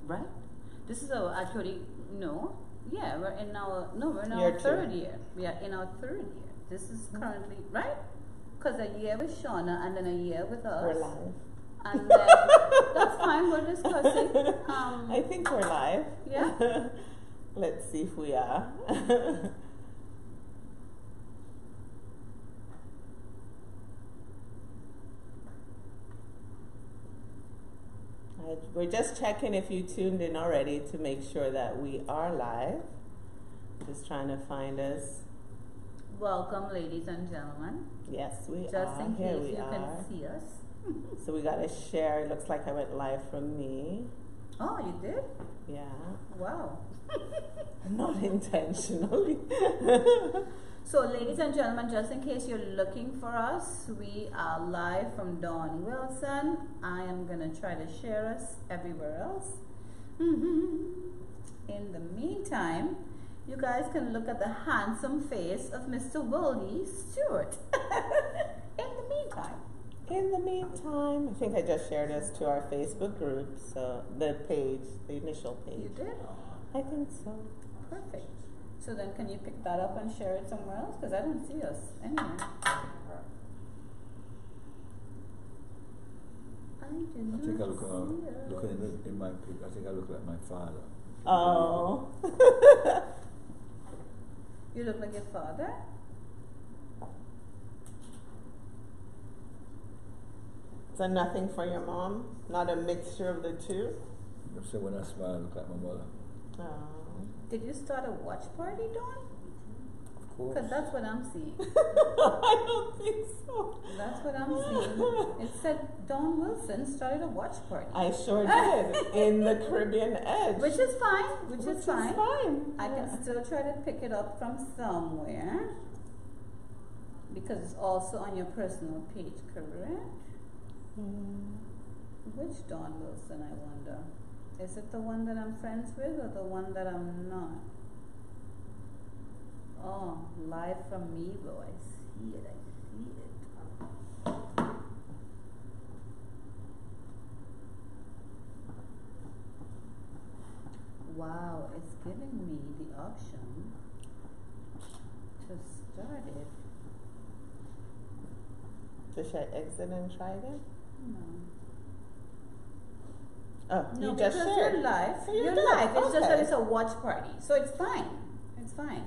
Right? This is our actually no. Yeah, we're in our Year third two. year. We are in our third year. This is currently right because a year with Shauna and then a year with us. We're live. And then that's fine. We're discussing. I think we're live. Yeah. Let's see if we are. We're just checking if you tuned in already to make sure that we are live. Just trying to find us. Welcome, ladies and gentlemen. Yes, we are. Just in Here case we you are. can see us. So we got to share. It looks like I went live from me. Oh, you did? Yeah. Wow. Not intentionally. So, ladies and gentlemen, just in case you're looking for us, we are live from Dawn Wilson. I am going to try to share us everywhere else. In the meantime, you guys can look at the handsome face of Mr. Willie Stewart. In the meantime, I think I just shared this to our Facebook group, so the page, the initial page. You did? I think so. Perfect. So then can you pick that up and share it somewhere else? Because I don't see us anywhere. I think I look looking in my pic. I think I look like my father. Oh. You look like your father? So nothing for your mom? Not a mixture of the two? I say when I smile, I look like my mother. Oh. Did you start a watch party, Dawn? Of course. Because that's what I'm seeing. I don't think so. That's what I'm seeing. It said Dawn Wilson started a watch party. I sure did. In the Caribbean Edge. Which is fine. Which is fine. I Yeah. can still try to pick it up from somewhere. Because it's also on your personal page, correct? Which Dawn Wilson, I wonder? Is it the one that I'm friends with or the one that I'm not? Oh, live from me, boy. I see it. Wow, it's giving me the option to start it. So should I exit and try it? No. Oh, No, you just because shared. you're live. So you're You're live. It's just that okay. it's a watch party. So it's fine. It's fine.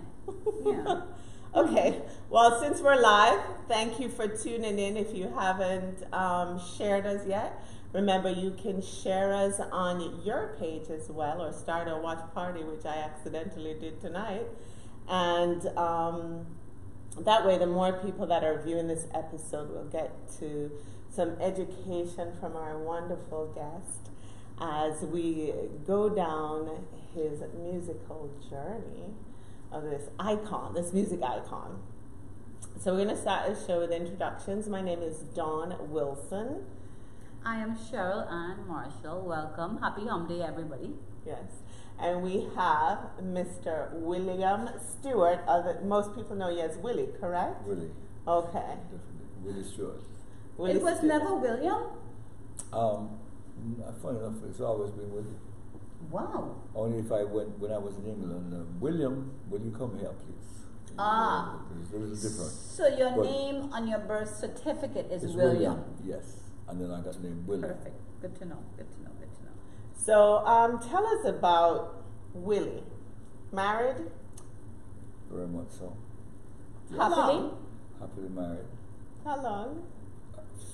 Yeah. Okay, well, since we're live, thank you for tuning in. If you haven't shared us yet, remember you can share us on your page as well, or start a watch party, which I accidentally did tonight. And that way, the more people that are viewing this episode will get to some education from our wonderful guest as we go down his musical journey of this icon, this music icon. So we're going to start the show with introductions. My name is Dawn Wilson. I am Cheryl Ann Marshall. Welcome. Happy Home Day, everybody. Yes. And we have Mr. William Stewart. Most people know you as Willie, correct? Willie. Okay. Definitely. Willie Stewart. Willie It was Stewart. never William? Funny enough, it's always been Willie. Wow. Only if I went, when I was in England, William, will you come here, please? Ah. It's a little different. So your But name on your birth certificate is it's William. Yes. And then I got the name Willie. Perfect. Good to know. Good to know. Good to know. So tell us about Willie. Married? Very much so. How Happily? long? Happily married. How long?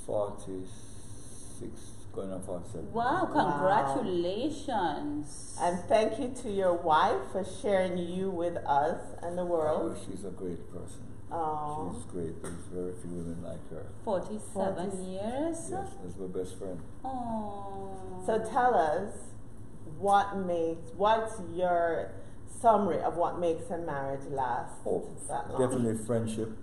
46, going on 47. Wow, congratulations. And thank you to your wife for sharing you with us and the Oh, world. she's a great person. Oh. She's great. There's very few women like her. 47 years? Yes, that's my best friend. Oh. So tell us what's your summary of what makes a marriage last that long? Definitely friendship.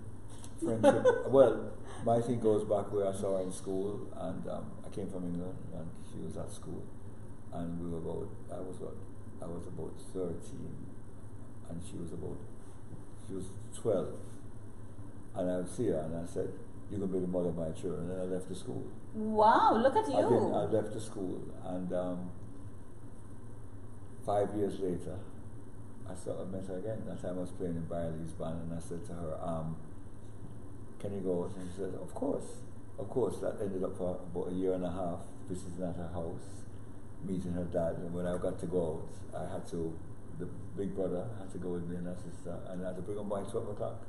Friendship. Well, my thing goes back where I saw her in school, and I came from England, and she was at school, and we were I was about 13, and she was 12, and I would see her, and I said, "You can be the mother of my children," and then I left the school. Wow, look at you. I left the school, and 5 years later, I met her again. That time I was playing in Barley's band, and I said to her, "Can you go?" And she said, "Of course, of course." That ended up for about a year and a half visiting at her house, meeting her dad. And when I got to go out, I had to. The big brother had to go with me and her sister, and I had to bring them by 12 o'clock.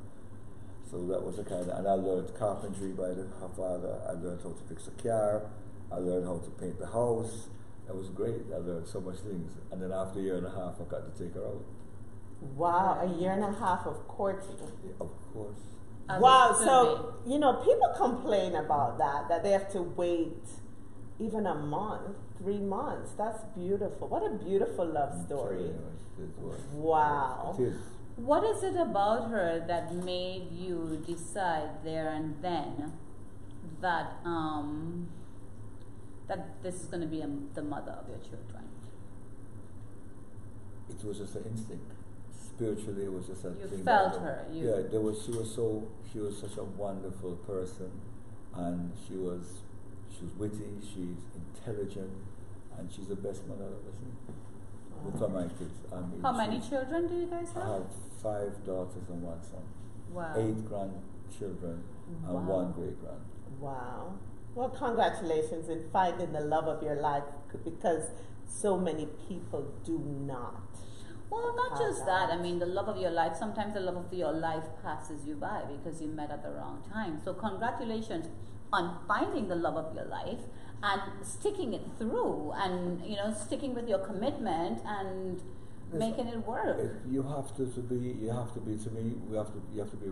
So that was the kind of, and I learned carpentry by her father. I learned how to fix a car. I learned how to paint the house. It was great. I learned so much things. And then after a year and a half, I got to take her out. Wow, a year and a half of courting. Yeah, of course. Wow, so, you know, people complain about that they have to wait even a month, 3 months. That's beautiful. What a beautiful love story. Wow. It is. What is it about her that made you decide there and then that that this is going to be the mother of your children? It was just an instinct. Spiritually, it was just a You thing. felt her. Yeah, she was such a wonderful person, and she was witty, she's intelligent, and she's the best mother I've ever seen. For my kids. How many children do you guys have? I have 5 daughters and 1 son. Wow. 8 grandchildren and 1 great grand. Wow. Well, congratulations in finding the love of your life, because so many people do not. Well, not just that. I mean, the love of your life, sometimes the love of your life passes you by because you met at the wrong time. So congratulations on finding the love of your life and sticking it through, and sticking with your commitment and making it work. You have to be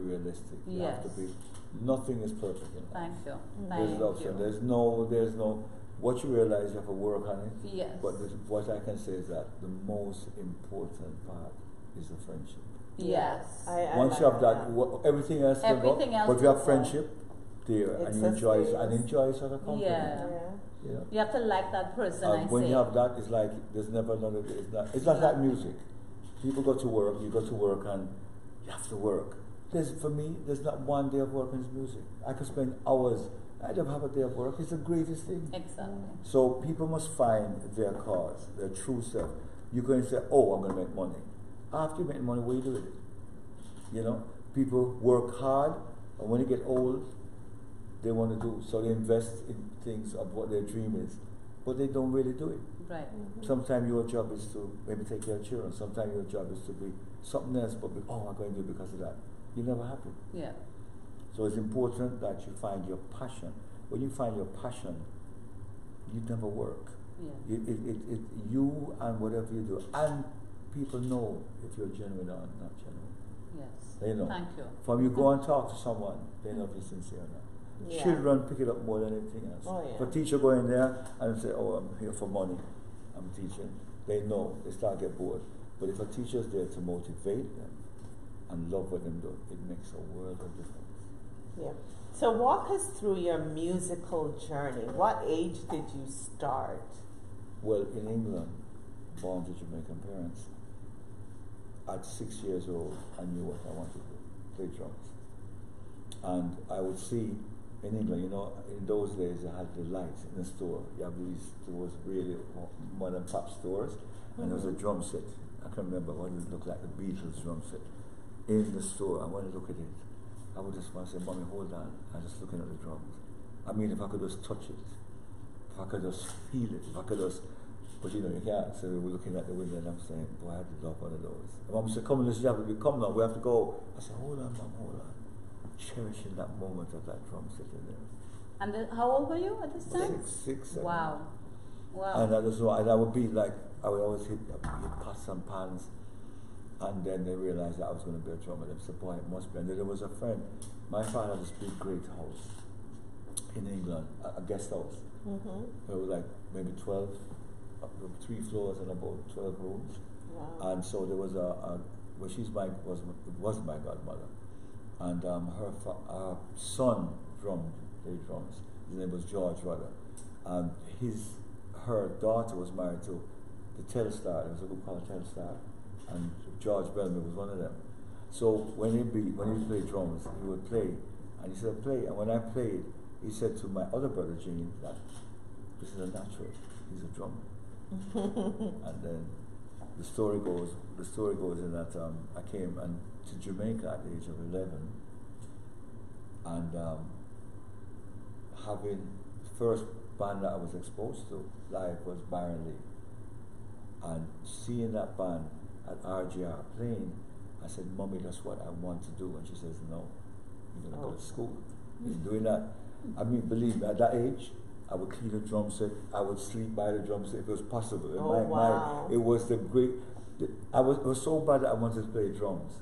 realistic. You Yes. have to be. Nothing is perfect in life. Thank you. There's no. What you realize, you have to work on it. Yes. But what I can say is that the most important part is the friendship. Yes. Once you have that, everything else will go. Everything else But if you will have go. friendship there, It and you enjoy sustains. each other company. Yeah. You know? You have to like that person. When you have that, it's like there's never another. It's not like music. People go to work. You go to work, and you have to work. For me, there's not one day of work in music. I could spend hours. I don't have a day of work. It's the greatest thing. Exactly. So people must find their cause, their true self. You can say, "Oh, I'm going to make money." After you make money, what do you do with it? People work hard, and when they get old, they want to do. So they invest in things of what their dream is, but they don't really do it. Right. Sometimes your job is to maybe take care of children. Sometimes your job is to be something else, but I'm going to do it because of that. You're never happy. Yeah. So it's important that you find your passion. When you find your passion, you never work. Yeah. You and whatever you do, and people know if you're genuine or not genuine. Yes. They know. Thank you. From you go and talk to someone, they know if you're sincere or not. Yeah. Children pick it up more than anything else. Oh, yeah. If a teacher go in there and say, "Oh, I'm here for money, I'm teaching," they know. They start to get bored. But if a teacher's there to motivate them and love what they do, it makes a world of difference. Yeah. So walk us through your musical journey. What age did you start? Well, in England, born to Jamaican parents, at 6 years old, I knew what I wanted to do, play drums. And I would see in England, in those days, they had the lights in the store. You have these stores, really mom and pop stores, and there was a drum set. I can remember what it looked like, the Beatles drum set in the store. I want to look at it. I would just want to say, "Mommy, hold on." I'm just looking at the drums. I mean, if I could just touch it, if I could just feel it, if I could just, but you can't. So we were looking at the window and I'm saying, "Boy, I'd love one of those." And Mom said, "Come on, you have to come now, we have to go." I said, "Hold on, Mom, hold on." Cherishing that moment of that drum set in there. And how old were you at this time? 6, 7. Wow. And I just know, and I would be like, I would always hit pots and pans. And then they realized that I was going to be a drummer. They said, "Boy, it must be." And then there was a friend. My father had this big, great house in England, a guest house. It was like maybe 12, 3 floors and about 12 rooms. Wow. And so there was was my godmother. And her son played drums. His name was George Rudder. And her daughter was married to the Telstar. There was a group called Telstar. And George Bellamy was one of them. So when he played drums, he would play, and he said, "Play." And when I played, he said to my other brother Gene that this is a natural. He's a drummer. And then the story goes in that I came and to Jamaica at the age of 11, and having the first band that I was exposed to live was Byron Lee, and seeing that band at RGR playing, I said, "Mommy, that's what I want to do," and she says, "No, you're gonna go to school." He's doing that. I mean, believe me, at that age, I would clean the drum set. I would sleep by the drum set if it was possible. It was the great. It was so bad that I wanted to play drums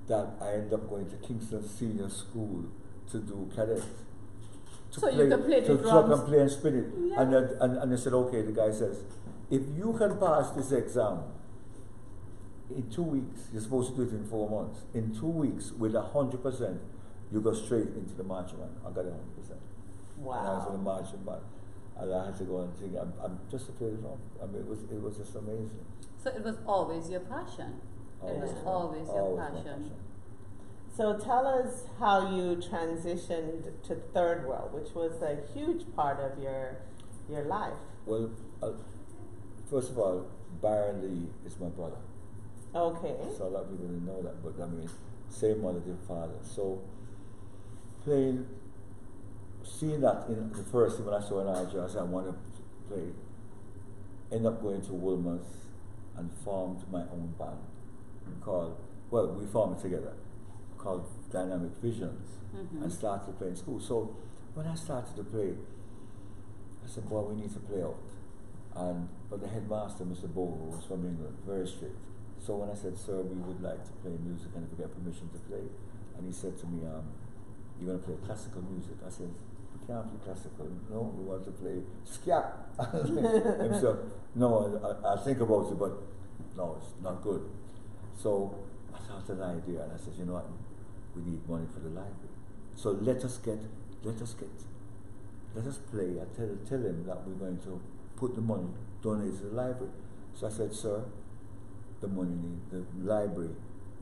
that I ended up going to Kingston Senior School to do cadets. So you can play the drums. So I can play and spin it. Yeah. And they said, okay, the guy says, if you can pass this exam in 2 weeks, you're supposed to do it in 4 months. In 2 weeks, with 100%, you go straight into the marching band. I got 100%. Wow. And I was in the marching band. And I had to go and think, I'm just to play the drum. I mean, it was just amazing. So it was always your passion. It was always your passion. So tell us how you transitioned to Third World, which was a huge part of your life. Well, first of all, Byron Lee is my brother. Okay. So a lot of people didn't know that, but I mean, same mother, same father. So seeing that in the first thing when I saw an RJ, I said I want to play. Ended up going to Wilmer's and formed my own band we formed it together, called Dynamic Visions, and started playing school. So when I started to play, I said, boy, we need to play out. But the headmaster, Mr. Bogle, was from England, very strict. So when I said, sir, we would like to play music and if we get permission to play, and he said to me, you're going to play classical music. I said, we can't play classical. No, we want to play ska. Himself, no, I'll think about it, but no, it's not good. So I thought of an idea, and I said, you know what, we need money for the library. So let us play. I tell him that we're going to put the money, donate to the library. So I said, sir, the library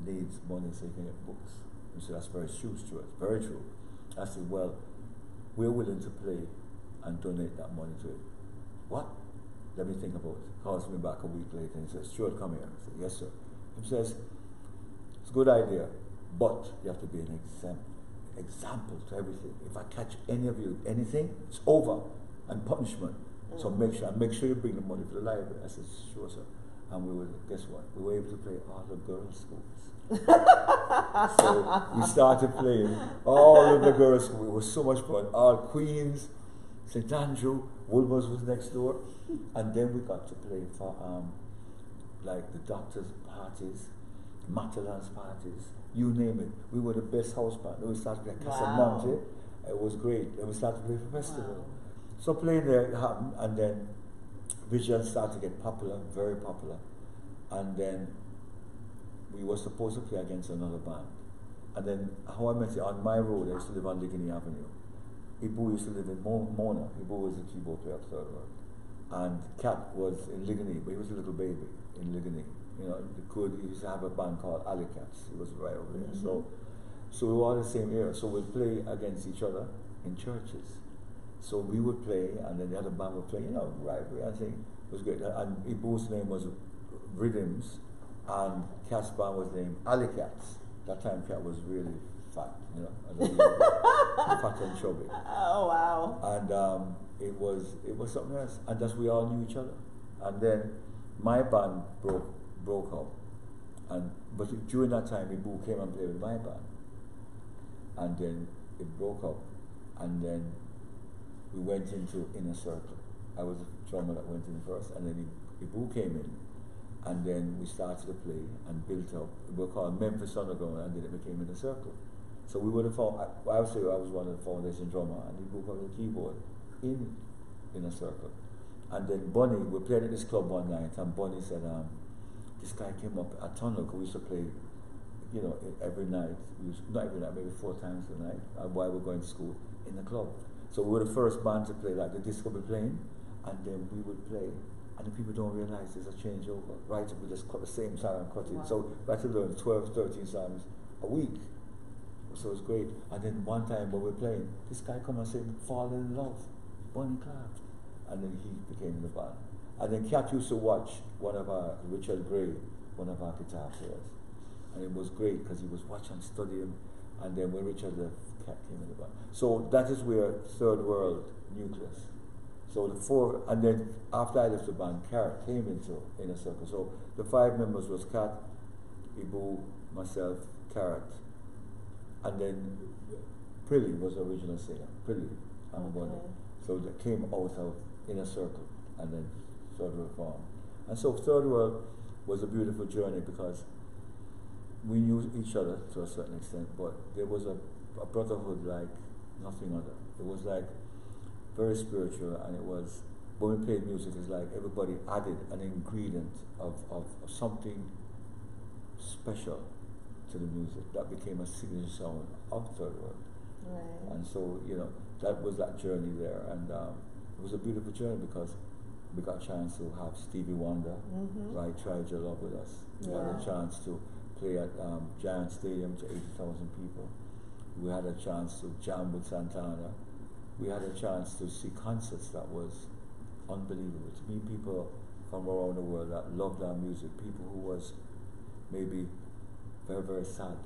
needs money so you can get books. He said, that's very true, Stuart, very true. I said, well, we're willing to play and donate that money to it. What? Let me think about it. Calls me back a week later and he says, Stuart, come here. I said, yes, sir. He says, it's a good idea, but you have to be an example to everything. If I catch any of you, anything, it's over and punishment. So make sure you bring the money for the library. I said, sure, sir. And guess what? We were able to play all the girls' schools. So we started playing all of the girls' schools. It was so much fun. All Queens, St. Andrew, Woolworths was next door. And then we got to play for like the doctors' parties, Matalan's parties, you name it. We were the best house band. Then we started playing Casamonte. It was great. And we started playing for festival. Wow. So playing there happened, and then Vision started to get popular, very popular. And then we were supposed to play against another band. And then how I met you, on my road, I used to live on Ligony Avenue. Ibu used to live in Mona. Ibu was a keyboard player of Third World. And Cat was in Ligony, but he was a little baby in Ligony. You know, he used to have a band called Alley Cats. He was right over there. So we were all the same era. So we'd play against each other in churches. So we would play, and then the other band would play, you know, rivalry. I think it was great. And Ibu's name was Rhythms, and Cat's band was named Alley Cats. That time Cat was really fat, you know, fat and chubby. Oh wow! And it was something else, and thus we all knew each other. And then my band broke up, but during that time Ibu came and played with my band, and then it broke up, and then we went into Inner Circle. I was the drummer that went in first, and then Ibu came in, and then we started to play and built up. We were called Memphis Underground, and then it became Inner Circle. So we were I would say I was one of the foundation drummer, and Ibu played the keyboard in Inner Circle. And then Bunny, we played at this club one night, and Bunny said, this guy came up at Tunnel, because we used to play, you know, every night. Not every night, maybe 4 times a night, while we were going to school in the club. So we were the first band to play, like the disco would be playing, and then we would play. And the people don't realize there's a changeover. Right, we just cut the same song and cut it. Wow. So we had to learn 12, 13 songs a week. So it was great. And then one time when we were playing, this guy come and said, Fall in Love, Bonnie Clark. And then he became in the band. And then Cat used to watch one of our, Richard Gray, one of our guitar players. And it was great because he was watching, studying, and then when Richard left, Cat came in the band. So that is where Third World nucleus. So the four, and then after I left the band, Carrot came into Inner Circle. So the 5 members was Cat, Ibu, myself, Carrot, and then Prilly was the original singer. Prilly, so that came out of Inner Circle, and then Third World formed. And so Third World was a beautiful journey because we knew each other to a certain extent, but there was a brotherhood like nothing other. It was like very spiritual, and it was, when we played music, it's like everybody added an ingredient of something special to the music that became a signature sound of Third World. Right. And so, that was that journey there, and it was a beautiful journey because we got a chance to have Stevie Wonder, right, Tried Your Love with us. We had a chance to play at Giant Stadium to 80,000 people. We had a chance to jam with Santana. We had a chance to see concerts that was unbelievable. To meet people from around the world that loved our music, people who was maybe very, very sad,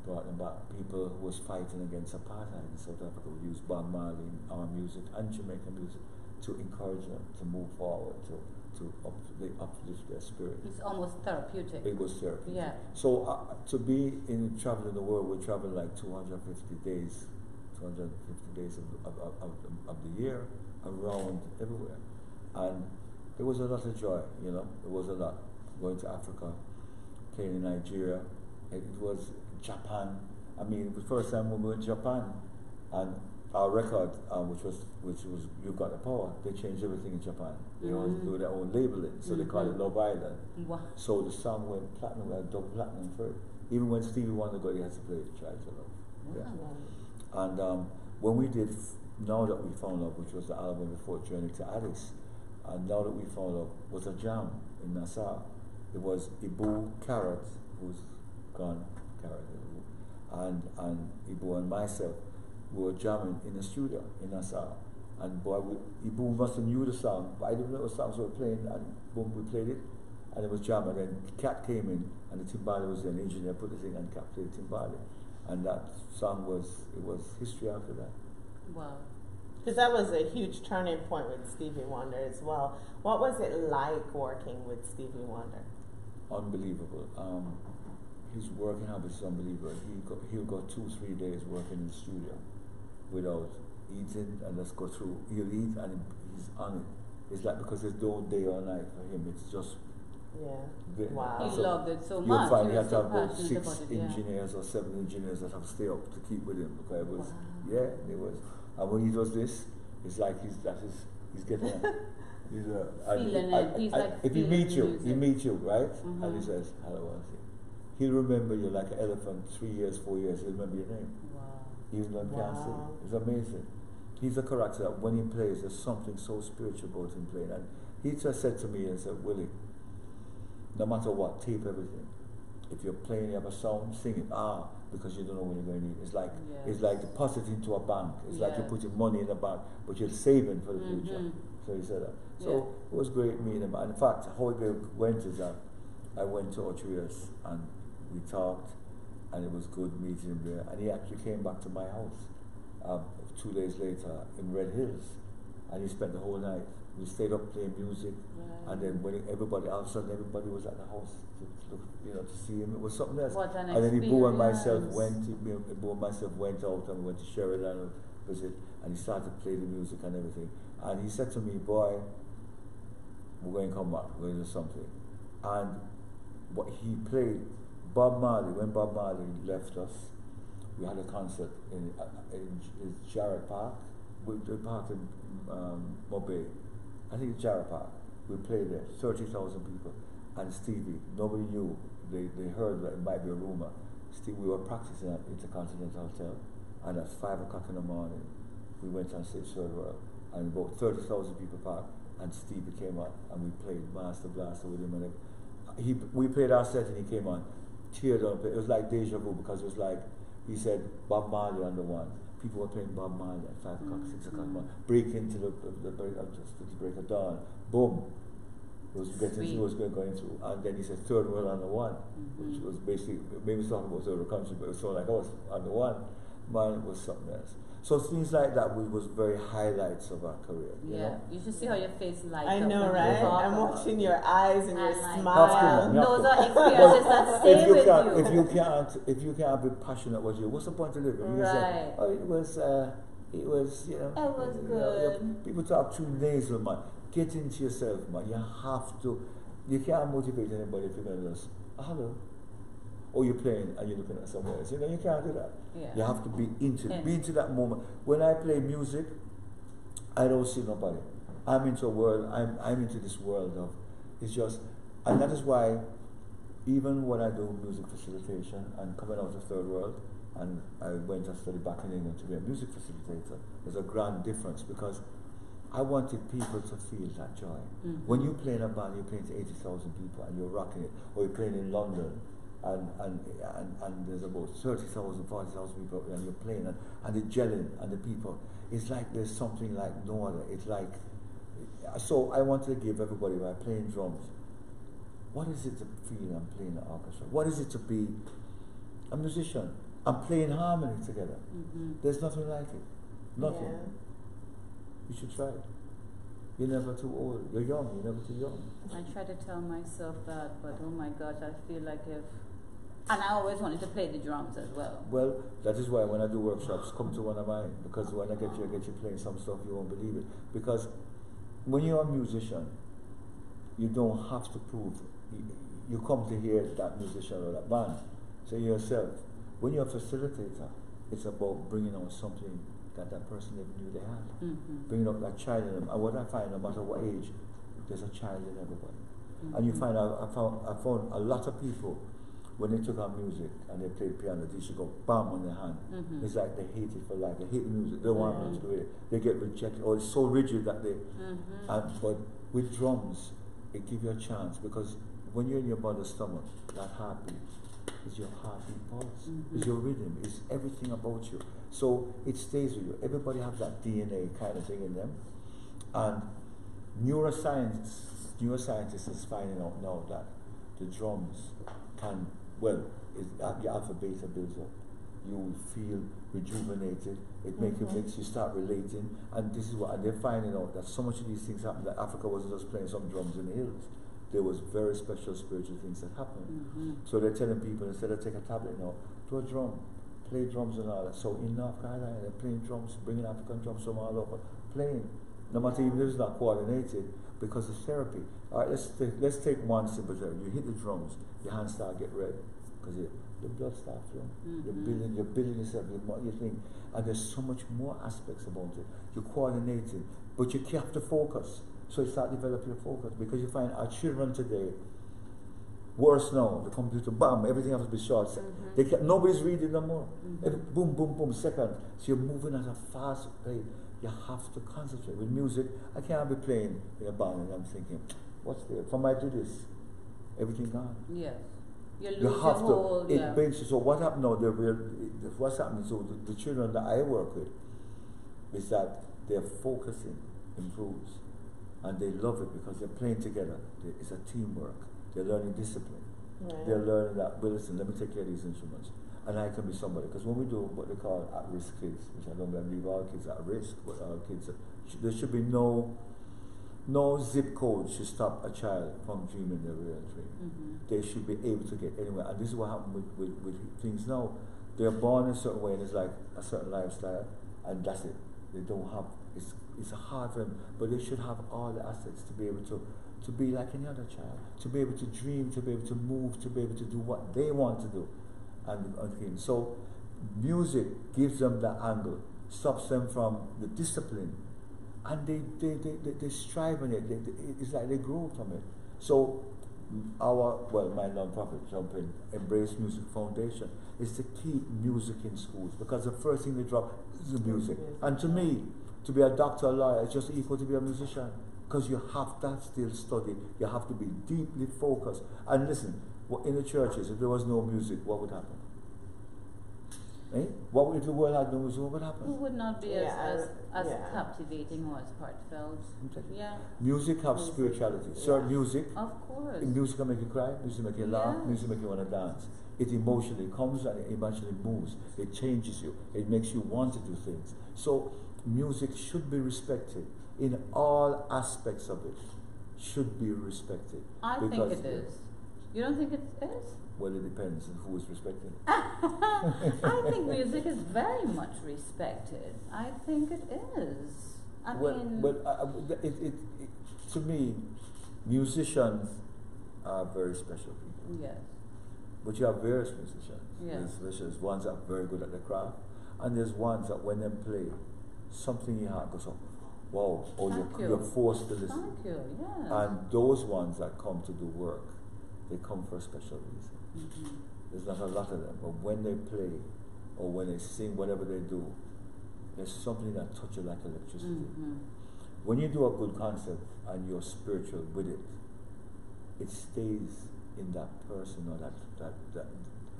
brought them back. People who was fighting against apartheid in South Africa would use Bob Marley in our music and Jamaican music to encourage them to move forward, they uplift their spirit. It's almost therapeutic. It was therapeutic. Yeah. So to be traveling the world, we're traveling like 250 days of the year, around everywhere. And it was a lot of joy, it was a lot. Going to Africa, playing in Nigeria, it was Japan. I mean, the first time when we went to Japan, and our record, which was You Got the Power, they changed everything in Japan. They always do their own labeling, so they called it Love Island. Wow. So the song went platinum, we had double platinum for it. Even when Stevie Wonder got, he had to play Try to Love. Yeah. And when we did Now That We Found Love, which was the album before Journey to Addis, and Now That We Found Love was a jam in Nassau. It was Ibu, Carrot, who's gone, Carrot, and Ibu and myself. We were jamming in the studio in Nassau, and boy, Ibu must have knew the song, but I didn't know the songs we were playing, and boom, we played it, and it was jamming. And then Cat came in, and the timbale was there, an engineer put the thing, and Cat played timbale, and that song was history after that. Wow. Because that was a huge turning point with Stevie Wonder as well. What was it like working with Stevie Wonder? Unbelievable. His working habits is unbelievable. He'll go 2-3 days working in the studio without eating, and let's go through. He'll eat and he's on it. It's like, because there's no day or night for him. It's just wow. He loved it so much. You'll find he had to so have about 6 about it, engineers or 7 engineers that have to stay up to keep with him, because it was it was. And when he does this, it's like he's getting it. He's feeling it. He's like if he meets music. you, right? And he says, "Hello, Auntie." He'll remember you like an elephant. 3 years, 4 years, he'll remember your name. Wow. Even though he can't sing. It's amazing. He's a character that when he plays, there's something so spiritual about him playing. And he just said to me and said, "Willie, no matter what, tape everything. If you're playing, you have a sound, sing it. Because you don't know when you're going to need it. It's like depositing into a bank. It's like you're putting money in a bank, but you're saving for the future." So he said that. So it was great meeting him. And in fact, how it went is that I went to Otrias and we talked, and it was good meeting him there. And he actually came back to my house 2 days later in Red Hills, and he spent the whole night. We stayed up playing music, and then when all of a sudden everybody was at the house to look, to see him. It was something else. What an and then Ibu and myself experience. went out, and we went to Sheridan and visit, and he started to play the music and everything. And he said to me, "Boy, we're going to come back. We're going to do something." And what he played, Bob Marley. When Bob Marley left us, we had a concert in Jarrett Park. The park in Mobay. I think it's Jarrett Park. We played there, 30,000 people. And Stevie, nobody knew. They heard that it might be a rumor. We were practicing at Intercontinental Hotel, and at 5 o'clock in the morning, we went on stage Third World, and about 30,000 people parked, and Stevie came on, and we played Master Blaster with him, and we played our set, and he came on, teared up. It was like deja vu, because it was like, he said, Bob Marley on the one. People were playing Bob Marley at 5 o'clock, 6 o'clock, break into the break of dawn, boom. was getting through, was going through, and then he said third world under one, which was basically maybe talking about other countries, but it was sort of like I was under one. Mine was something else. So things like that was very highlights of our career. You know? You should see how your face lights up. I know, right? I'm watching your eyes and your like, smile. Those are experiences that stay with you. If you can't be passionate about you, what's the point of living? You say, oh, it was, you know. It was good. People talk too nasal, man. Get into yourself, man. You have to. You can't motivate anybody if you're going to just, hello. Or you're playing and you're looking at somewhere else. You know, you can't do that. Yeah. You have to be into that moment. When I play music, I don't see nobody. I'm into a world, I'm into this world of, it's just, and that is why even when I do music facilitation and coming out of third world, and I went and studied back in England to be a music facilitator, there's a grand difference because I wanted people to feel that joy. When you play in a band, you're playing to 80,000 people and you're rocking it, or you're playing in London, and there's about 30,000, 40,000 people up there, and you're playing, and the gelling and the people, it's like there's something like no other. It's like, so I wanted to give everybody, by playing drums, what is it to feel I'm playing the orchestra? What is it to be a musician? I'm playing harmony together. There's nothing like it. Nothing. Yeah. You should try it. You're never too old. You're young. You're never too young. I try to tell myself that, but oh my gosh, I feel like and I always wanted to play the drums as well. Well, that is why when I do workshops, come to one of mine, because when I get you playing some stuff, you won't believe it. Because when you're a musician, you don't have to prove. You come to hear that musician or that band. So yourself, when you're a facilitator, it's about bringing out something that person never knew they had. Bringing up that child in them. And what I find, no matter what age, there's a child in everybody. And you find I found a lot of people, when they took on music and they played piano, they should go bam on their hand. It's like they hate it for life. They hate music. They don't want to do it. They get rejected, or it's so rigid that they. But with drums, it gives you a chance, because when you're in your mother's stomach, that heartbeat is your heartbeat pulse. It's your rhythm. It's everything about you. So it stays with you. Everybody has that DNA kind of thing in them, and neuroscientists is finding out now that the drums can, the alpha beta builds up. You will feel rejuvenated. It makes you start relating, and this is what they're finding out, that so much of these things happen. That Africa wasn't just playing some drums in the hills. There was very special spiritual things that happened. So they're telling people, instead of take a tablet now, do a drum, play drums and all that. So in North Carolina, they're playing drums, bringing African drums from all over, playing. No matter even if it's not coordinated, because of therapy. All right, let's take one simple therapy. You hit the drums, your hands start to get red, because the blood starts flowing. You're building yourself, you think, and there's so much more aspects about it. You're coordinating, but you have to focus. So you start developing your focus, because you find our children today, worse now, the computer, bam, everything has to be short. Nobody's reading no more. Boom, boom, boom, second. So you're moving at a fast pace. You have to concentrate. With music, I can't be playing in a band and I'm thinking, what's there? From I do this, everything gone. Yes. You have to. It brings you. So what happened now? What's happening? So the children that I work with is that their focusing improves, and they love it because they're playing together. It's a teamwork. They're learning discipline. They're learning that. Well, listen, let me take care of these instruments, and I can be somebody. Because when we do what they call at-risk kids, which I don't believe all kids are at risk, but all kids, there should be no zip code should stop a child from dreaming their real dream. They should be able to get anywhere. And this is what happens with things now. They're born in a certain way, and it's like a certain lifestyle, and that's it. They don't have, it's hard for them, but they should have all the assets to be able to be like any other child, to be able to dream, to be able to move, to be able to do what they want to do. And so music gives them that angle, stops them from the discipline, and they strive on it. It's like they grow from it. So my non-profit, Embrace Music Foundation, is to keep music in schools, because the first thing they drop is the music. And to me, to be a doctor or lawyer is just equal to be a musician, because you have to still study. You have to be deeply focused. And listen, in the churches, if there was no music, what would happen? Eh? What if the world had no music? What would It happen? would not be Yeah, as yeah. captivating or as heartfelt. Exactly. Yeah, Music has Music, spirituality. yeah. Certain music, of course. music can make you cry, music make you laugh, Yes. music make you want to dance. It emotionally comes and it emotionally moves. It changes you. It makes you want to do things. So music should be respected in all aspects of it. Should be respected. I think Because, it is. You don't think it is? Well, it depends on who is respected. I think music is very much respected. I think it is. I mean, To me, musicians are very special people. yes, But you have various musicians. Yeah. There's ones that are very good at the craft, and there's ones that when they play, something in your heart goes, wow, or Thank you. you're forced to listen. thank you. Yes. And those ones that come to do work, they come for a special reason. Mhm. There's not a lot of them, but when they play or when they sing, whatever they do, there's something that touches you like electricity. Mhm. When you do a good concert and you're spiritual with it, it stays in that person or that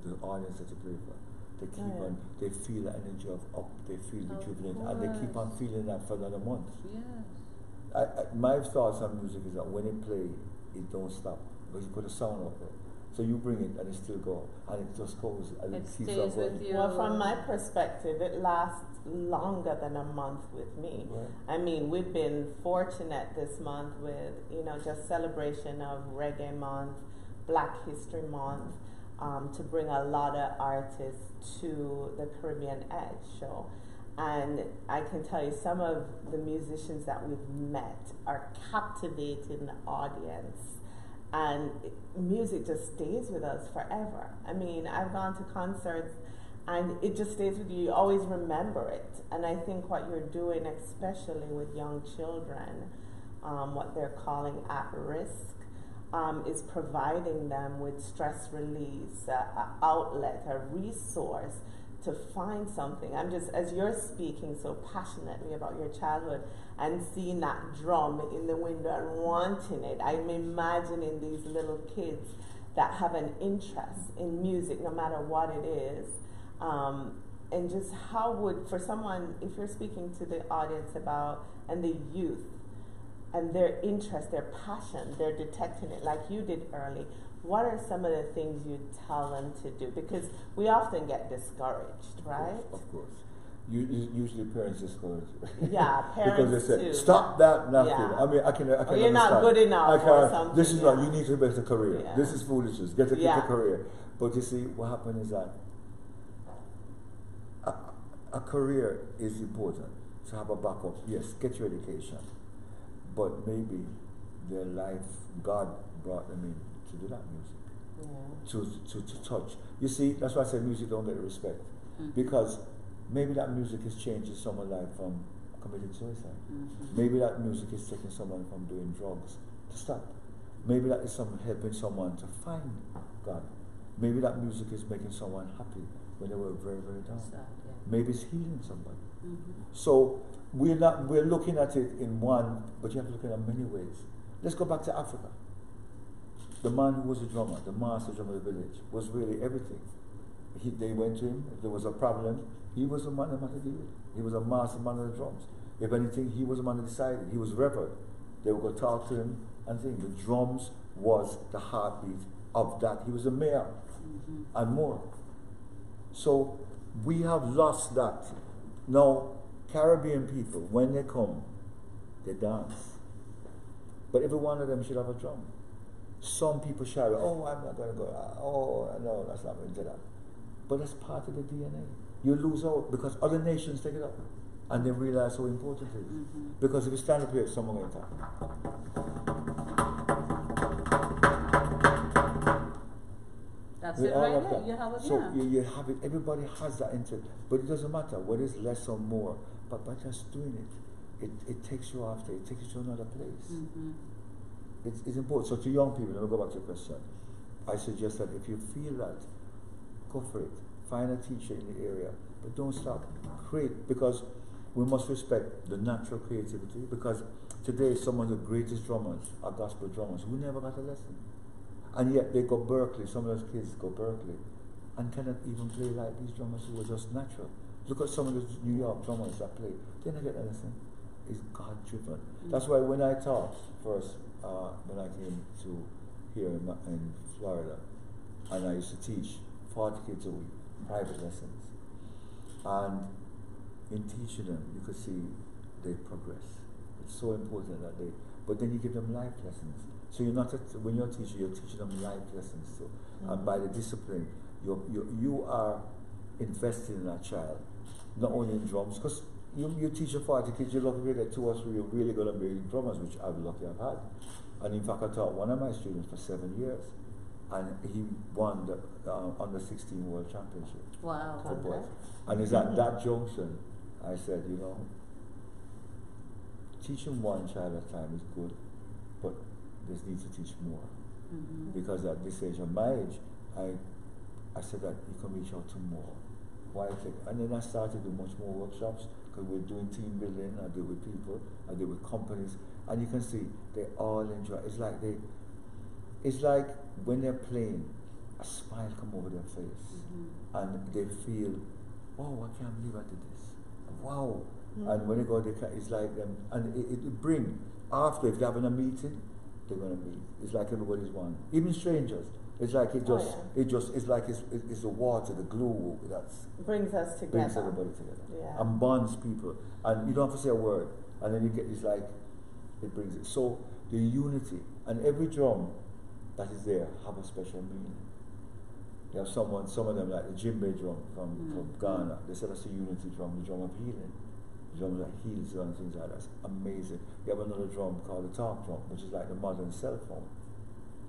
the audience that you play for. They keep Yeah. on, they feel the energy of up, they feel Of rejuvenated, and they keep on course. feeling that for another month. Yes. My thoughts on music is that when it play, it don't stop because you put a sound over it. So you bring it and it still goes, and it just goes and It it keeps stays on going. with you. Well, from my perspective, it lasts longer than a month with me. Right. I mean, we've been fortunate this month with, just celebration of Reggae Month, Black History Month, to bring a lot of artists to the Caribbean Edge show. And I can tell you, some of the musicians that we've met are captivating the audience. And music just stays with us forever. I mean, I've gone to concerts and it just stays with you. You always remember it. And I think what you're doing, especially with young children, what they're calling at risk, is providing them with stress release, an outlet, a resource to find something. I'm just, as you're speaking so passionately about your childhood and seeing that drum in the window and wanting it, I'm imagining these little kids that have an interest in music, no matter what it is. And just how would, for someone, if you're speaking to the audience about, and the youth, and their interest, their passion, they're detecting it like you did early, what are some of the things you tell them to do? Because we often get discouraged, right? Of course. Usually parents discourage. Yeah, parents because they say, too. stop that nothing. Yeah. I mean, I can Or you're understand. not good enough I or can't. something. This is yeah. not. You need to get a career. Yeah. This is foolishness. Get a Yeah. career. But you see, what happened is that a career is important to have a backup. Yes, get your education, but maybe their life, God brought them in to do that music. Yeah. To touch. You see, that's why I say music don't get respect. Because maybe that music is changing someone's life from committing suicide. Maybe that music is taking someone from doing drugs to stop. Maybe that is helping someone to find God. Maybe that music is making someone happy when they were very, very down. Sad, yeah. Maybe it's healing somebody. So we're looking at it in one, but you have to look at it in many ways. Let's go back to Africa. The man who was a drummer, the master drummer of the village, was really everything. They went to him. If there was a problem, he was the man that had to deal with it. He was a master man of the drums. If anything, he was the man that decided. He was revered. They would go talk to him and think. The drums was the heartbeat of that. He was the mayor and more. So we have lost that. Now, Caribbean people, when they come, they dance. But every one of them should have a drum. Some people shout, oh, I'm not going to go. Oh, no, that's not into that. But that's part of the DNA. You lose out because other nations take it up and they realize how important it is. Because if you stand up here, someone will talk. That's We it all right have there. that. You have it, So yeah. you have it. Everybody has that into, but it doesn't matter whether it's less or more. But by just doing it takes you after. It takes you to another place. It's important. So to young people, let me go back to your question. I suggest that if you feel that, go for it. Find a teacher in the area, but don't stop. Create, because we must respect the natural creativity. Because today, some of the greatest drummers are gospel drummers who never got a lesson, and yet they go Berkeley. Some of those kids go Berkeley, and cannot even play like these drummers who are just natural. Look at some of the New York drummers that play. They don't get anything. It's God driven. That's why when I taught first, when I came to here in Florida, and I used to teach 40 kids a week, private lessons. And in teaching them, you could see they progress. It's so important that they, but then you give them life lessons. So you're not, when you're teaching them life lessons too. And by the discipline, you are investing in that child, not only in drums, because you teach a 40 kids, you're lucky to get 2 or 3, you're really going to be drummers, which I'm lucky I've had. And in fact, I taught one of my students for 7 years, and he won the under 16 World Championship. Wow. For boys. And it's at that junction, I said, teaching one child at a time is good, but there's need to teach more. Because at this age, of my age, I said that you can reach out to more. Why take? And then I started to do much more workshops, because we're doing team building. I do with people, I do with companies, and you can see they all enjoy. It's like when they're playing, a smile come over their face, and they feel, wow, I can't believe I did this. Wow. And when they go, it's like them, and it bring, after, if they're having a meeting, they're going to meet. It's like everybody's one. Even strangers. It's like it's like it's the water, the glue that's brings us together. Brings everybody together. Yeah. And bonds people. And you don't have to say a word. And then you get, it's like, it brings it. So the unity, and every drum that is there have a special meaning. You have some of them like the djembe drum from Ghana. They said that's a unity drum, the drum of healing. The drum that heals and things like that. That's amazing. You have another drum called the talk drum, which is like the modern cell phone.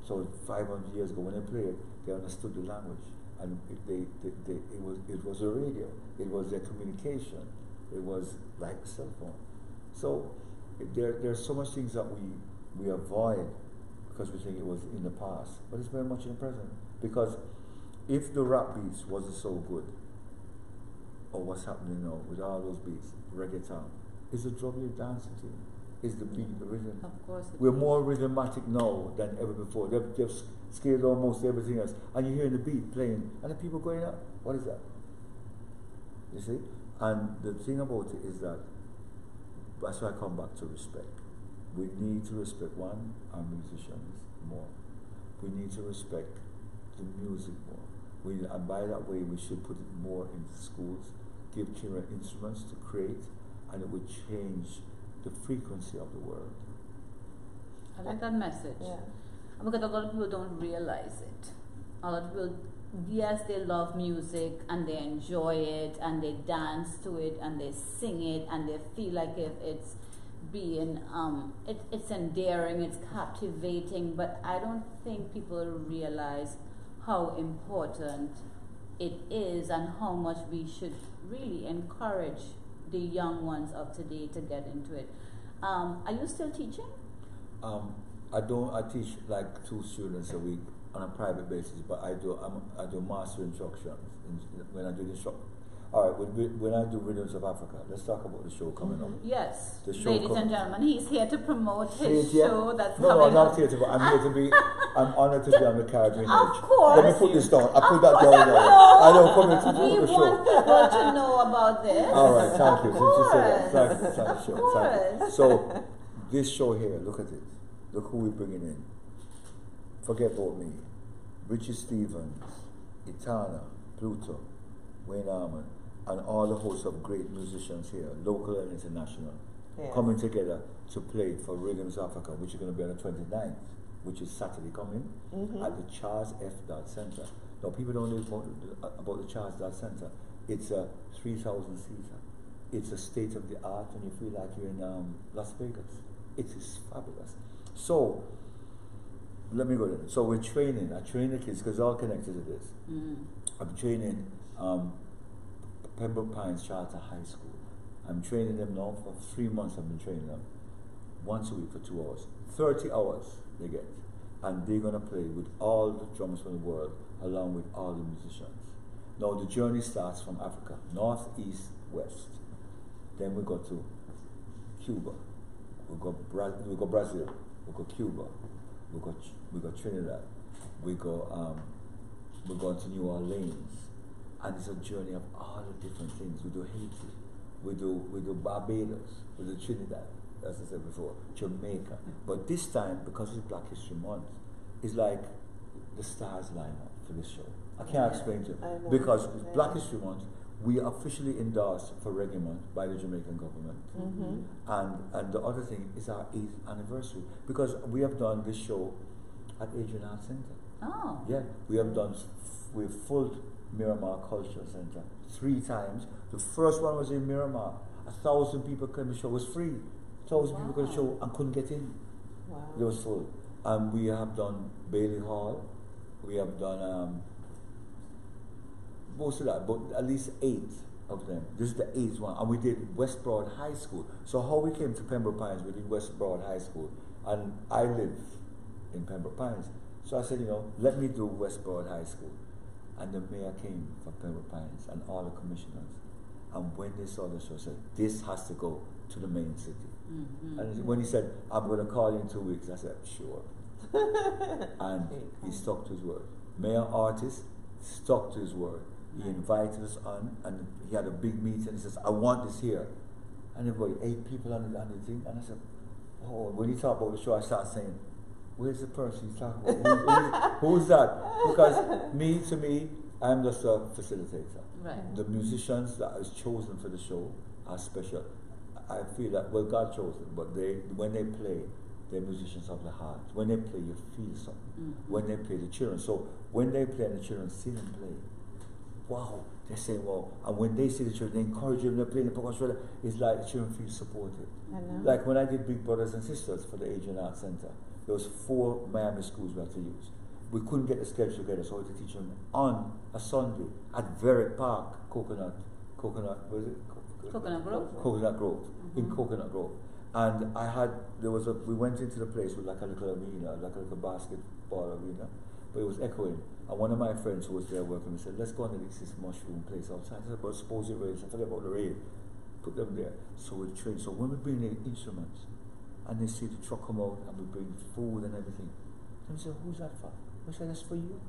So 500 years ago when they played, they understood the language. And it was a radio. It was their communication. It was like a cell phone. So there's so much things that we avoid because we think it was in the past. But it's very much in the present. Because if the rap beats wasn't so good, or what's happening now with all those beats, reggaeton, is the drum you're dancing to. Is the beat, the rhythm. Of course. We're more rhythmatic now than ever before. They've scaled almost everything else. And you're hearing the beat playing, and the people going up. What is that? You see? And the thing about it is that, that's why I come back to respect. We need to respect, one, our musicians more. We need to respect the music more. And by that way, we should put it more into schools, give children instruments to create, and it would change the frequency of the world. I like that message. Yeah. Because a lot of people don't realize it. A lot of people, yes, they love music and they enjoy it and they dance to it and they sing it and they feel like if it's being, it's endearing, it's captivating, but I don't think people realize how important it is and how much we should really encourage the young ones of today to get into it. Are you still teaching? I teach like 2 students a week on a private basis, but I do master instructions when I do the instruction. All right, when I do Rhythms of Africa, let's talk about the show coming up. Yes, the show ladies and gentlemen, he's here to promote his yeah. show that's no, coming I'm up. not here to, but I'm here to be, I'm honored to be on the Caribbean Of Edge. course. Let me put this down. I put that down now. I don't come here to We promote the want show. people to know about this. All right, thank you. Since you said that, Of thank you. Thank you. So, this show here, look at it. Look who we're bringing in. Forget about me. Richie Stevens, Itana, Pluto, Wayne Armand, and all the hosts of great musicians here, local and international, coming together to play for Rhythms Africa, which is going to be on the 29th, which is Saturday coming, at the Charles F. Dodd Center. Now, people don't know about the Charles Dodd Center. It's a 3,000 seater. It's a state of the art, and you feel like you're in Las Vegas. It is fabulous. So, let me go there. So we're training. I train the kids because it's all connected to this. I'm training Pembroke Pines Charter High School. I'm training them now for 3 months. I've been training them once a week for 2 hours. 30 hours they get. And they're going to play with all the drummers from the world along with all the musicians. Now the journey starts from Africa, north, east, west. Then we go to Cuba. We go Brazil. We go Cuba. We go Trinidad. We go we're going to New Orleans, and it's a journey of all the different things. We do Haiti, we do Barbados, we do Trinidad, as I said before, Jamaica. But this time, because it's Black History Month, it's like the stars line up for this show. I can't explain to you. Because it's Black History Month, we are officially endorsed for Reggae Month by the Jamaican government. And the other thing is our 8th anniversary, because we have done this show at Adrian Art Center. Oh. Yeah, we have done, we've full Miramar Cultural Center 3 times. The first one was in Miramar. 1,000 people came. The show was free. 1,000 people came to the show and couldn't get in. Wow. It was full. And we have done Bailey Hall. We have done most of that, but at least 8 of them. This is the 8th one. And we did West Broad High School. So how we came to Pembroke Pines, we did West Broad High School. And I live in Pembroke Pines. So I said, you know, let me do West Broad High School. And the mayor came from Pembroke Pines and all the commissioners. And when they saw the show, said, this has to go to the main city. And when he said, I'm going to call you in 2 weeks, I said, sure. And he stuck to his word. Mayor Artist stuck to his word. He invited us on, and he had a big meeting. He says, I want this here. And everybody, 8 people on the thing. And I said, oh, when he talked about the show, I started saying, where's the person he's talking about? Who's that? Because to me, I'm just a facilitator. Right. The musicians that is chosen for the show are special. I feel that, well, God chose them, but when they play, they're musicians of the heart. When they play, you feel something. When they play the children. So when they play and the children see them play, wow, they say, wow. And when they see the children, they encourage them, they're playing the percussion. It's like the children feel supported. Like when I did Big Brothers and Sisters for the Asian Arts Center, there was 4 Miami schools we had to use. We couldn't get the schedule together, so we had to teach them on a Sunday at Verritt Park, Coconut, what is it? Coconut Grove? Coconut Grove, in Coconut Grove. And we went into the place with like a little arena, like a little basketball arena, but it was echoing. And one of my friends who was there working, he said, let's go on to this mushroom place outside. I said, but suppose it rains, I forget about the rain. Put them there. So we train. So when we bring the instruments, and they see the truck come out, and we bring food and everything, they say, who's that for? I said, that's for you.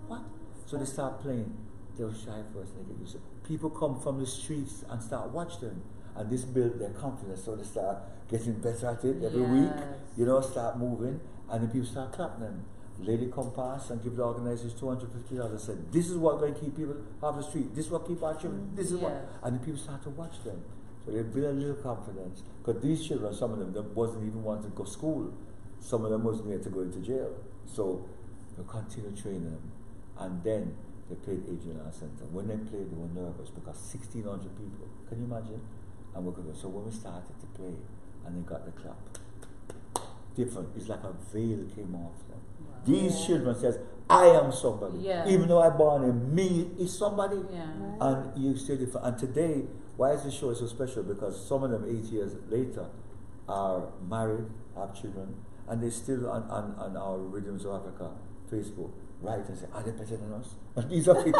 What? So they start playing. They were shy first, they get used to it. People come from the streets and start watch them. And this build their confidence, so they start getting better at it every week, you know, start moving, and then people start clapping them. Lady come past and give the organizers $250 and said, this is what going to keep people off the street, this is what keep our children, this is what, and then people start to watch them. So they build a little confidence. Because these children, some of them wasn't even wanting to go to school. Some of them wasn't there to go into jail. So we continue training them. And then they played Adrian Art Center. When they played, they were nervous because 1,600 people. Can you imagine? And we're going. So when we started to play, and they got the clap, different. It's like a veil came off them. Wow. These children says, I am somebody. Even though I born in me is somebody. And you still different. And today, why is this show so special? Because some of them 8 years later are married, have children, and they still on our Rhythms of Africa Facebook write and say, are they better than us? And these are people,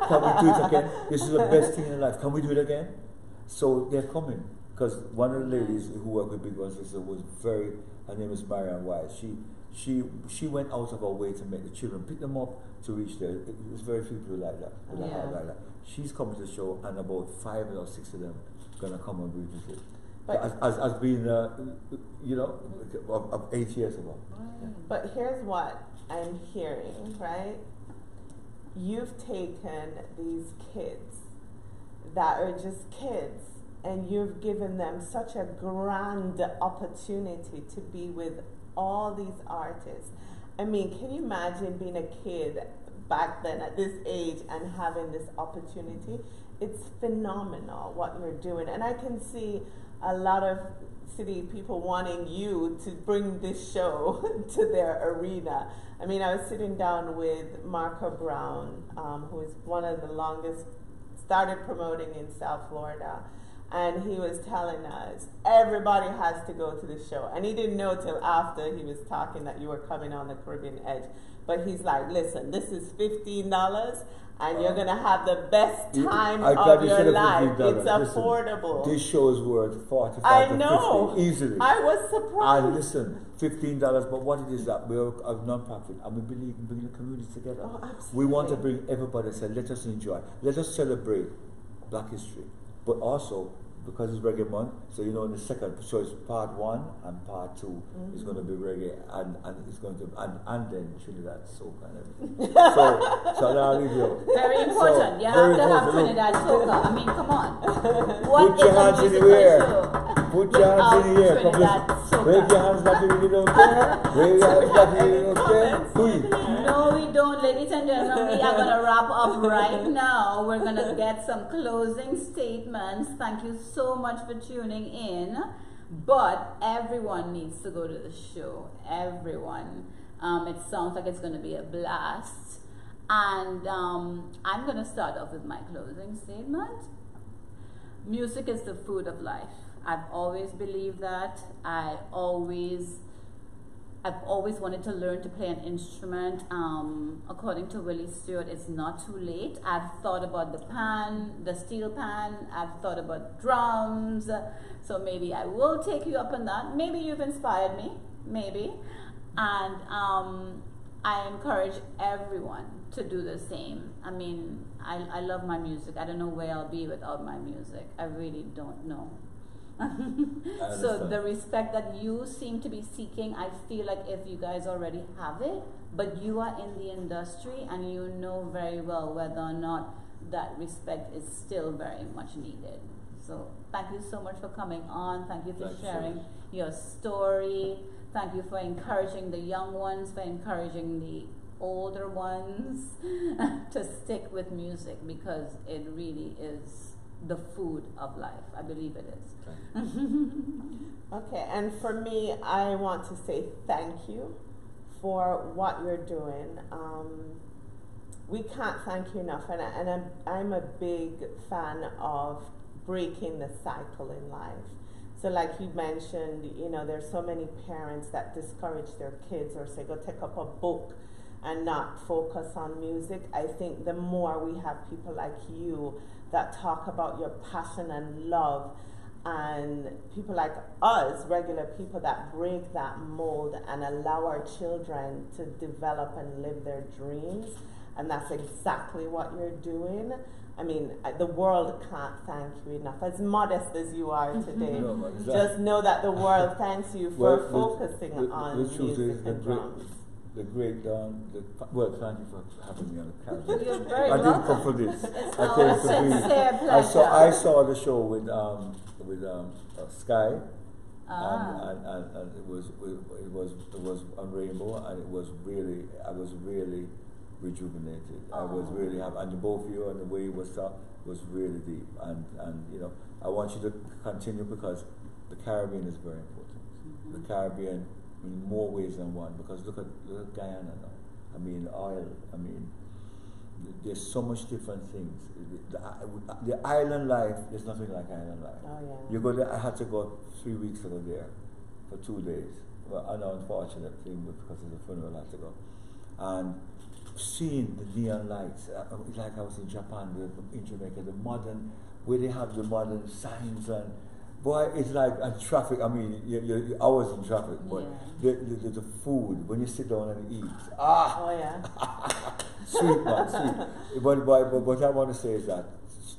can we do it again? This is the best thing in life. Can we do it again? So they're coming. Because one of the ladies who worked with Big Brothers was her name is Marianne Wise. She went out of her way to make the children pick them up to reach there. There's very few people like that. Like that. She's coming to the show, and about 5 or 6 of them are going to come and revisit. But as being, you know, of 8 years ago. But here's what I'm hearing, right? You've taken these kids that are just kids, and you've given them such a grand opportunity to be with all these artists. I mean, can you imagine being a kid back then at this age and having this opportunity? It's phenomenal what you're doing. And I can see a lot of city people wanting you to bring this show to their arena. I mean, I was sitting down with Marco Brown, who is one of the longest, started promoting in South Florida. and he was telling us everybody has to go to the show. And he didn't know till after he was talking that you were coming on the Caribbean Edge. But he's like, listen, this is $15 and you're going to have the best time of your life. It's affordable. This show is worth 45 I know. to 50 easily. I was surprised. And listen, $15, but what it is that we're a non-profit and we believe in bringing the community together. Oh, absolutely. We want to bring everybody and say, let us enjoy. Let us celebrate Black history. But also, because it's Reggae Month, so in the second, so it's part 1 and part 2 is going to be reggae, and it's going to and then Trinidad soca and everything. so now I'll leave you. Very important. You have to have Trinidad soca. I mean, come on. Put your hands in the air. Put your hands in the air. Wave your hands like you really don't care. Wave your hands like you really don't care. No, we don't, ladies and gentlemen. We are going to wrap up right now. We're going to get some closing statements. Thank you so much for tuning in. But everyone needs to go to the show. Everyone. It sounds like it's going to be a blast. And I'm going to start off with my closing statement. Music is the food of life. I've always believed that. I've always wanted to learn to play an instrument. According to Willie Stewart, it's not too late. I've thought about the steel pan. I've thought about drums. So maybe I will take you up on that. Maybe you've inspired me. Maybe. And I encourage everyone to do the same. I mean, I love my music. I don't know where I'll be without my music. I really don't know. So the respect that you seem to be seeking, I feel like if you guys already have it, but you are in the industry and you know very well whether or not that respect is still very much needed. So thank you so much for coming on. Thank you for sharing your story. Thank you for encouraging the young ones, for encouraging the older ones to stick with music, because it really is the food of life. I believe it is. Okay, and for me, I want to say thank you for what you're doing. We can't thank you enough, and I'm a big fan of breaking the cycle in life. So like you mentioned, there's so many parents that discourage their kids or say, go take up a book and not focus on music. I think the more we have people like you that talk about your passion and love, and people like us, regular people, that break that mold and allow our children to develop and live their dreams, and that's exactly what you're doing. I mean, the world can't thank you enough. As modest as you are today, just know that the world thanks you for focusing on music and drums. Thank you for having me on the camera. You're very I welcome. didn't come for this. It's I our came to sincere be. pleasure. I saw the show with Sky, and it was on Rainbow, and I was really rejuvenated. I was really happy, and both of you and the way you was talk was really deep. And I want you to continue, because the Caribbean is very important. The Caribbean, in more ways than one, because look at Guyana now. I mean, oil. I mean, there's so much different things. The island life, there's nothing like island life. Oh, yeah. You go there. I had to go 3 weeks to go there for 2 days. Well, an unfortunate thing, because of the funeral, I had to go. And seeing the neon lights, like I was in Japan, in Jamaica, the modern, where they have the modern signs, and boy, it's like traffic. I mean, you're hours in traffic, but the food, when you sit down and eat, oh yeah, sweet man, sweet. But what I want to say is that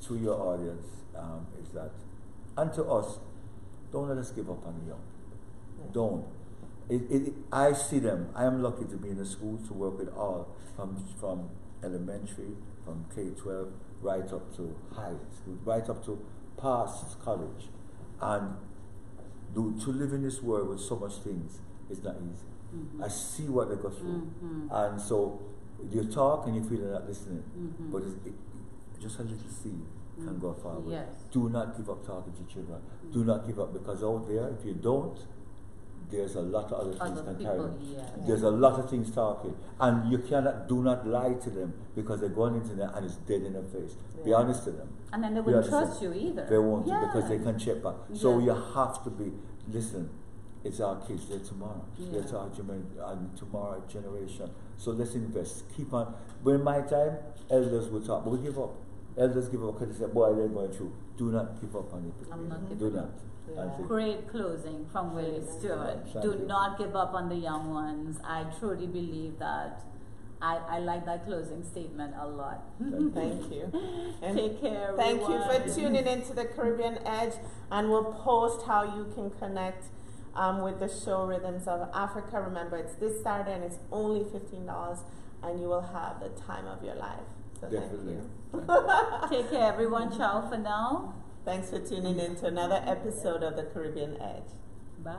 to your audience, is that, and to us, don't let us give up on the young. Yeah. Don't. I see them. I am lucky to be in a school to work with all, from elementary, from K-12, right up to high school, right up to past college. And to live in this world with so much things is not easy. I see what they go through. And so you talk and you feel they're not listening. But just a little seed can go far away. Yes. Do not give up talking to children. Do not give up, because out there, if you don't, there's a lot of other things Other can carry people, them. yeah. There's a lot of things talking, and you do not lie to them because they're going into there and it's dead in their face. Be Yeah. honest to them. And then they Be wouldn't honest trust to them. you either. They won't Yeah. because they can check back. So Yeah. you have to be, listen, it's our kids, they're tomorrow. Yeah. It's our and tomorrow generation. So let's invest. Keep on. When my time, elders will talk, but we give up. Elders give up because they say, boy, they're going through. Do not give up on it. I'm not Do giving not. up. Yeah. And say, Great closing from Willie Stewart. Thank Do you. not give up on the young ones. I truly believe that. I like that closing statement a lot. Thank you. And Take care, thank you everyone. for tuning into the Caribbean Edge, and we'll post how you can connect with the show Rhythms of Africa. Remember, it's this Saturday and it's only $15, and you will have the time of your life. So Definitely. thank you. Take care, everyone. Ciao for now. Thanks for tuning in to another episode of the Caribbean Edge. Bye.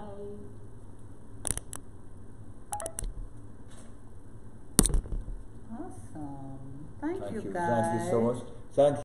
Awesome. Thank you, guys. Thank you so much. Thank you.